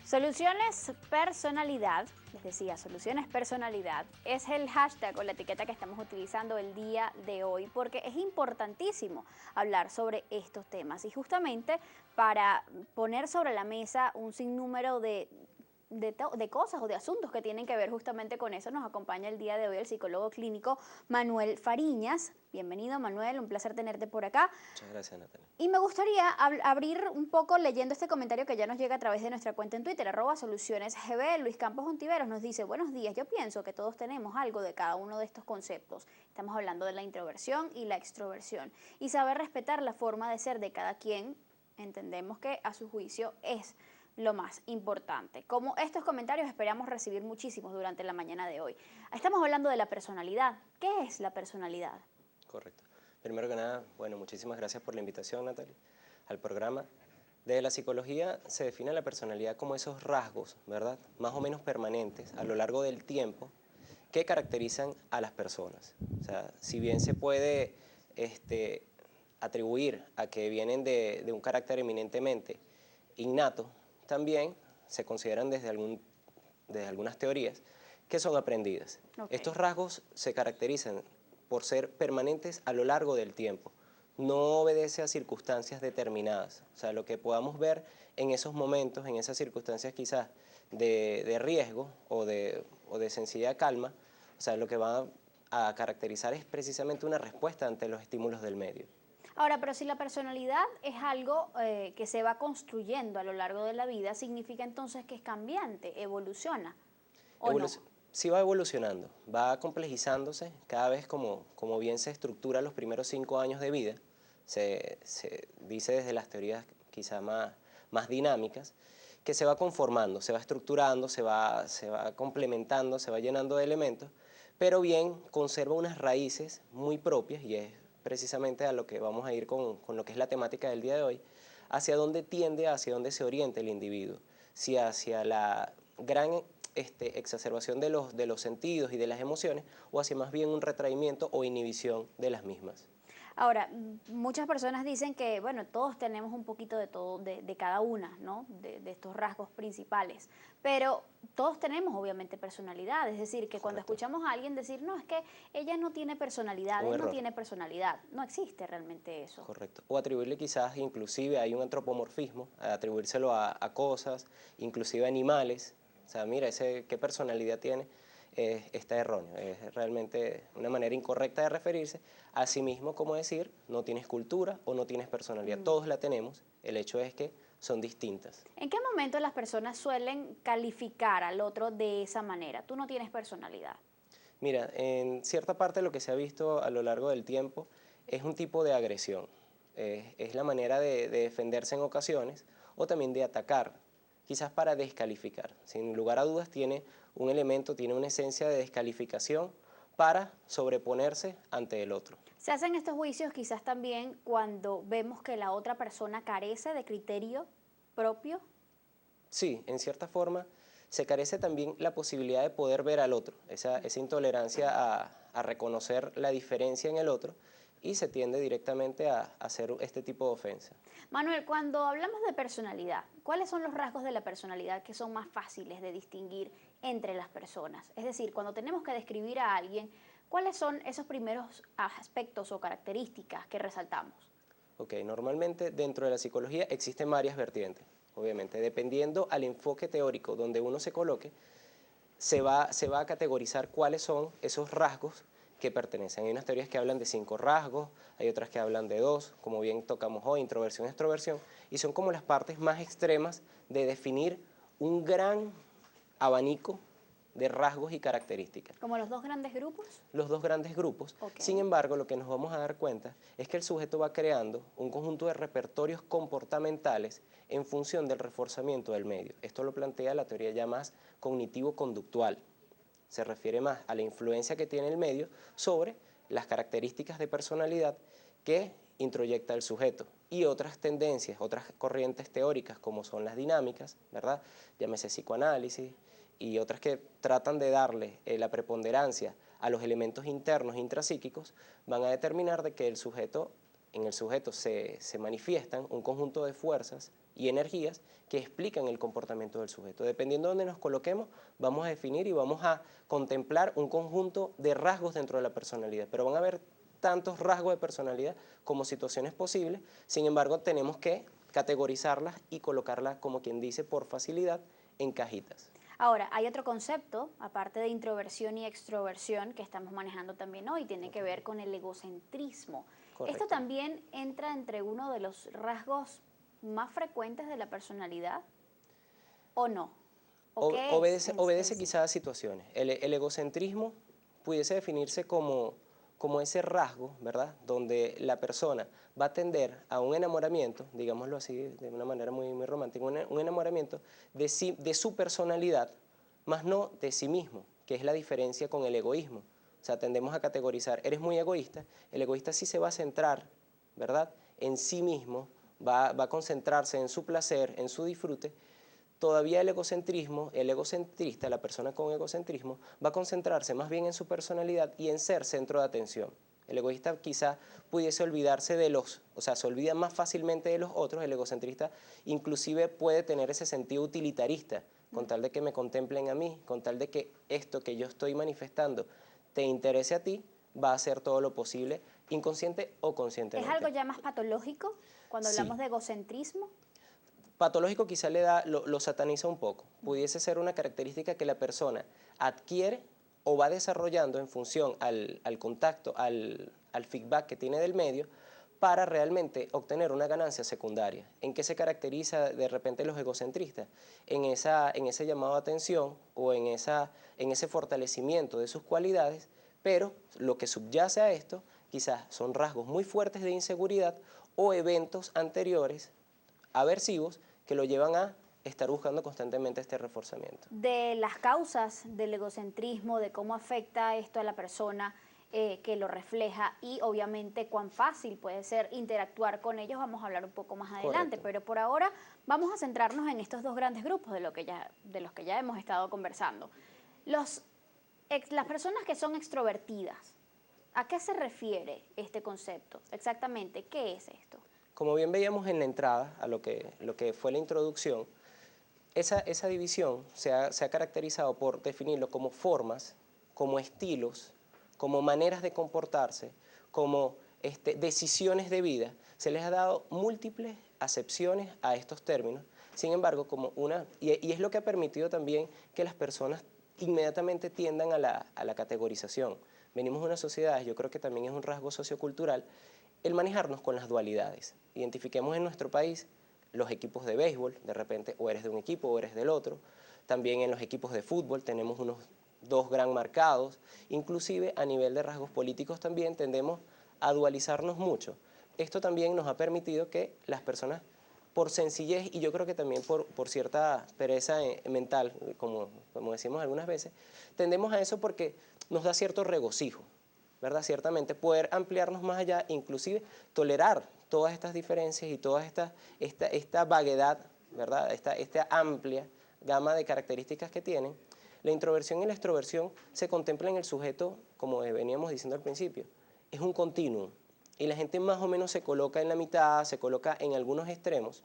Soluciones Personalidad, les decía, Soluciones Personalidad, es el hashtag o la etiqueta que estamos utilizando el día de hoy porque es importantísimo hablar sobre estos temas y justamente para poner sobre la mesa un sinnúmero de cosas o de asuntos que tienen que ver justamente con eso, nos acompaña el día de hoy el psicólogo clínico Manuel Fariñas. Bienvenido, Manuel, un placer tenerte por acá. Muchas gracias, Natalia. Y me gustaría abrir un poco leyendo este comentario que ya nos llega a través de nuestra cuenta en Twitter, @solucionesgb. Luis Campos Ontiveros nos dice: buenos días, yo pienso que todos tenemos algo de cada uno de estos conceptos. Estamos hablando de la introversión y la extroversión. Y saber respetar la forma de ser de cada quien, entendemos que a su juicio es lo más importante. Como estos comentarios esperamos recibir muchísimos durante la mañana de hoy. Estamos hablando de la personalidad. ¿Qué es la personalidad? Correcto. Primero que nada, bueno, muchísimas gracias por la invitación, Natalia, al programa. Desde la psicología se define la personalidad como esos rasgos, ¿verdad?, más o menos permanentes a lo largo del tiempo que caracterizan a las personas. O sea, si bien se puede atribuir a que vienen de un carácter eminentemente innato, también se consideran desde algunas teorías que son aprendidas. Okay. Estos rasgos se caracterizan por ser permanentes a lo largo del tiempo. No obedece a circunstancias determinadas. O sea, lo que podamos ver en esos momentos, en esas circunstancias quizás de riesgo o de sencilla calma, o sea, lo que va a caracterizar es precisamente una respuesta ante los estímulos del medio. Ahora, pero si la personalidad es algo que se va construyendo a lo largo de la vida, ¿significa entonces que es cambiante, evoluciona o no? Sí, va evolucionando, va complejizándose cada vez como bien se estructura los primeros 5 años de vida. Se dice desde las teorías quizá más dinámicas, que se va conformando, se va estructurando, se va complementando, se va llenando de elementos, pero bien conserva unas raíces muy propias, y es precisamente a lo que vamos a ir con lo que es la temática del día de hoy, hacia dónde tiende, hacia dónde se orienta el individuo, si hacia la gran exacerbación de los sentidos y de las emociones, o hacia más bien un retraimiento o inhibición de las mismas. Ahora, muchas personas dicen que, bueno, todos tenemos un poquito de todo, de cada una, ¿no? De estos rasgos principales, pero todos tenemos obviamente personalidad, es decir, que cuando Correcto. escuchamos a alguien decir, no, es que ella no tiene personalidad, Un él no error. tiene personalidad, no existe realmente eso. Correcto. O atribuirle quizás, inclusive hay un antropomorfismo, atribuírselo a cosas, inclusive a animales. O sea, mira, qué personalidad tiene, está erróneo. Es realmente una manera incorrecta de referirse a sí mismo, como decir, no tienes cultura o no tienes personalidad. Todos la tenemos, el hecho es que son distintas. ¿En qué momento las personas suelen calificar al otro de esa manera? Tú no tienes personalidad. Mira, en cierta parte lo que se ha visto a lo largo del tiempo es un tipo de agresión. Es la manera de defenderse en ocasiones, o también de atacar, quizás para descalificar. Sin lugar a dudas tiene un elemento, tiene una esencia de descalificación para sobreponerse ante el otro. Se hacen estos juicios quizás también cuando vemos que la otra persona carece de criterio propio. Sí, en cierta forma se carece también la posibilidad de poder ver al otro, esa intolerancia a reconocer la diferencia en el otro, y se tiende directamente a hacer este tipo de ofensa. Manuel, cuando hablamos de personalidad, ¿cuáles son los rasgos de la personalidad que son más fáciles de distinguir entre las personas? Es decir, cuando tenemos que describir a alguien, ¿cuáles son esos primeros aspectos o características que resaltamos? Ok, normalmente dentro de la psicología existen varias vertientes. Obviamente, dependiendo al enfoque teórico donde uno se coloque, se va a categorizar cuáles son esos rasgos que pertenecen. Hay unas teorías que hablan de 5 rasgos, hay otras que hablan de 2, como bien tocamos hoy, introversión, extroversión, y son como las partes más extremas de definir un gran abanico de rasgos y características. ¿Como los dos grandes grupos? Los dos grandes grupos. Okay. Sin embargo, lo que nos vamos a dar cuenta es que el sujeto va creando un conjunto de repertorios comportamentales en función del reforzamiento del medio. Esto lo plantea la teoría ya más cognitivo-conductual. Se refiere más a la influencia que tiene el medio sobre las características de personalidad que introyecta el sujeto, y otras tendencias, otras corrientes teóricas como son las dinámicas, ¿verdad? Llámese psicoanálisis, y otras que tratan de darle la preponderancia a los elementos internos intrapsíquicos, van a determinar de que en el sujeto se manifiestan un conjunto de fuerzas y energías que explican el comportamiento del sujeto. Dependiendo de dónde nos coloquemos, vamos a definir y vamos a contemplar un conjunto de rasgos dentro de la personalidad, pero van a haber tantos rasgos de personalidad como situaciones posibles. Sin embargo, tenemos que categorizarlas y colocarlas, como quien dice, por facilidad, en cajitas. Ahora, hay otro concepto, aparte de introversión y extroversión, que estamos manejando también hoy, tiene que ver con el egocentrismo. Correcto. ¿Esto también entra entre uno de los rasgos más frecuentes de la personalidad o no? ¿O qué es Obedece sí? quizás a situaciones. El egocentrismo pudiese definirse como ese rasgo, ¿verdad?, donde la persona va a tender a un enamoramiento, digámoslo así de una manera muy romántica, un enamoramiento de su personalidad, más no de sí mismo, que es la diferencia con el egoísmo. O sea, tendemos a categorizar, eres muy egoísta, el egoísta sí se va a centrar, ¿verdad?, en sí mismo, va a concentrarse en su placer, en su disfrute. Todavía el egocentrismo, el egocentrista, la persona con egocentrismo, va a concentrarse más bien en su personalidad y en ser centro de atención. El egoísta quizá pudiese olvidarse o sea, se olvida más fácilmente de los otros. El egocentrista inclusive puede tener ese sentido utilitarista, con tal de que me contemplen a mí, con tal de que esto que yo estoy manifestando te interese a ti, va a hacer todo lo posible, inconsciente o conscientemente. ¿Es algo ya más patológico cuando Sí. hablamos de egocentrismo? Patológico quizá lo sataniza un poco. Pudiese ser una característica que la persona adquiere o va desarrollando en función al contacto, al feedback que tiene del medio, para realmente obtener una ganancia secundaria. ¿En qué se caracteriza de repente los egocentristas? En ese llamado a atención o en ese fortalecimiento de sus cualidades, pero lo que subyace a esto quizás son rasgos muy fuertes de inseguridad o eventos anteriores aversivos que lo llevan a estar buscando constantemente este reforzamiento. De las causas del egocentrismo, de cómo afecta esto a la persona que lo refleja y obviamente cuán fácil puede ser interactuar con ellos, vamos a hablar un poco más adelante, Correcto. pero por ahora vamos a centrarnos en estos dos grandes grupos de los que ya hemos estado conversando. Las personas que son extrovertidas, ¿a qué se refiere este concepto? Exactamente, ¿qué es esto? Como bien veíamos en la entrada, a lo que fue la introducción, esa división se ha caracterizado por definirlo como formas, como estilos, como maneras de comportarse, como decisiones de vida. Se les ha dado múltiples acepciones a estos términos. Sin embargo, y es lo que ha permitido también que las personas inmediatamente tiendan a la categorización. Venimos de una sociedad, yo creo que también es un rasgo sociocultural, el manejarnos con las dualidades. Identifiquemos en nuestro país los equipos de béisbol, de repente o eres de un equipo o eres del otro. También en los equipos de fútbol tenemos unos dos gran marcados. Inclusive a nivel de rasgos políticos también tendemos a dualizarnos mucho. Esto también nos ha permitido que las personas, por sencillez y yo creo que también por cierta pereza mental, como decimos algunas veces, tendemos a eso porque nos da cierto regocijo, ¿verdad? Ciertamente poder ampliarnos más allá, inclusive tolerar todas estas diferencias y toda esta vaguedad, ¿verdad? Esta amplia gama de características que tienen. La introversión y la extroversión se contemplan en el sujeto, como veníamos diciendo al principio, es un continuum y la gente más o menos se coloca en la mitad, se coloca en algunos extremos.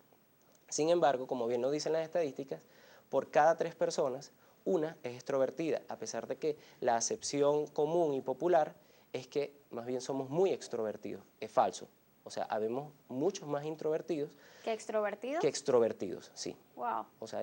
Sin embargo, como bien lo dicen las estadísticas, por cada 3 personas, una es extrovertida, a pesar de que la acepción común y popular es que más bien somos muy extrovertidos. Es falso. O sea, habemos muchos más introvertidos ¿Qué extrovertidos? que extrovertidos, sí. Wow. O sea,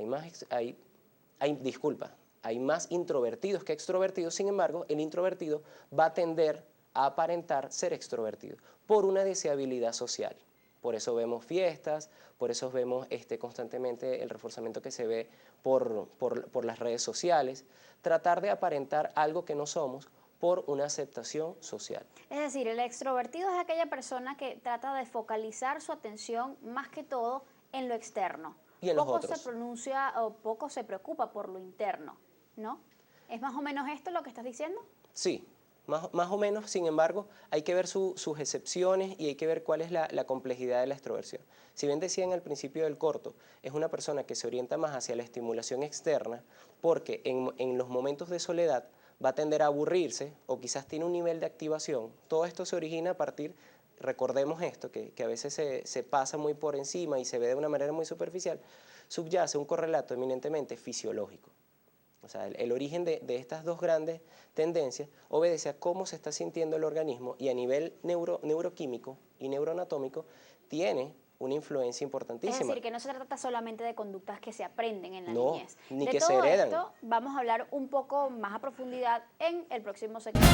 disculpa, hay más introvertidos que extrovertidos. Sin embargo, el introvertido va a tender a aparentar ser extrovertido por una deseabilidad social. Por eso vemos fiestas, por eso vemos constantemente el reforzamiento que se ve por las redes sociales. Tratar de aparentar algo que no somos por una aceptación social. Es decir, el extrovertido es aquella persona que trata de focalizar su atención más que todo en lo externo. Y en los Poco se otros. pronuncia o poco se preocupa por lo interno, ¿no? ¿Es más o menos esto lo que estás diciendo? Sí, más o menos. Sin embargo, hay que ver sus excepciones y hay que ver cuál es la complejidad de la extroversión. Si bien decían al principio del corto, es una persona que se orienta más hacia la estimulación externa porque en los momentos de soledad va a tender a aburrirse o quizás tiene un nivel de activación. Todo esto se origina a partir, recordemos esto, que a veces se pasa muy por encima y se ve de una manera muy superficial, subyace un correlato eminentemente fisiológico. O sea, el origen de estas dos grandes tendencias obedece a cómo se está sintiendo el organismo y a nivel neuroquímico y neuroanatómico tiene una influencia Es importantísima. decir, que no se trata solamente de conductas que se aprenden en la No, niñez. ni De que se todo heredan. esto vamos a hablar un poco más a profundidad en el próximo segmento.